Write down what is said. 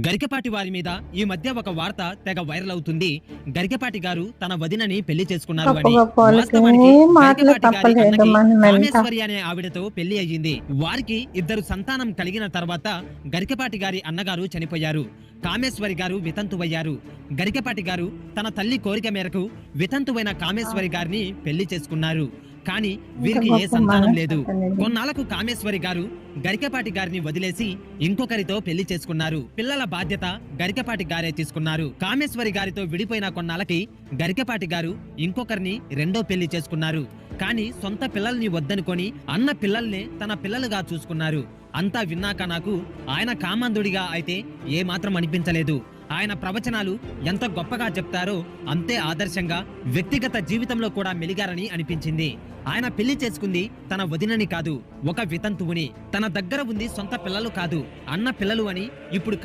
గరికపాటి వారి మీద ఈ మధ్య ఒక వార్త తెగ వైరల్ అవుతుంది. గరికపాటి గారు తన వదినని పెళ్లి చేసుకున్నారు గొప్ప అని. గొప్ప వాళ్ళకి వాస్తవానికి మాటలు గరికపాటి గారి తప్పలేదు అన్నకి మన వెంట. కామేశ్వరి అనే ఆవిడతో పెళ్లి అయ్యింది. వారికి ఇద్దరు సంతానం కలిగిన తర్వాత గరికపాటి గారి అన్నగారు చనిపోయారు. కామేశ్వరి గారు వితంతువయ్యారు. గరికపాటి గారు తన తల్లి కోరిక మేరకు వితంతువైన కామేశ్వరి గారిని పెళ్లి చేసుకున్నారు. కానీ వీరికి ఏ సంతానం లేదు. కొన్నాళ్లకు కామేశ్వరి గారు గరికపాటి గారిని వదిలేసి ఇంకొకరితో పెళ్లి చేసుకున్నారు. పిల్లల బాధ్యత గరికపాటి గారే తీసుకున్నారు. కామేశ్వరి గారితో విడిపోయిన కొన్నాళ్ళకి గరికపాటి గారు ఇంకొకరిని రెండో పెళ్లి చేసుకున్నారు. కానీ సొంత పిల్లల్ని వద్దనుకొని అన్న పిల్లల్నే తన పిల్లలుగా చూసుకున్నారు. అంతా విన్నాక నాకు ఆయన కామాంధుడిగా అయితే ఏమాత్రం అనిపించలేదు. ఆయన ప్రవచనాలు ఎంత గొప్పగా చెప్తారో అంతే ఆదర్శంగా వ్యక్తిగత జీవితంలో కూడా మెలిగారని అనిపించింది. ఆయన పెళ్లి చేసుకుంది తన వదినని కాదు, ఒక వితంతువుని. తన దగ్గర ఉంది సొంత పిల్లలు కాదు, అన్న పిల్లలు అని ఇప్పుడు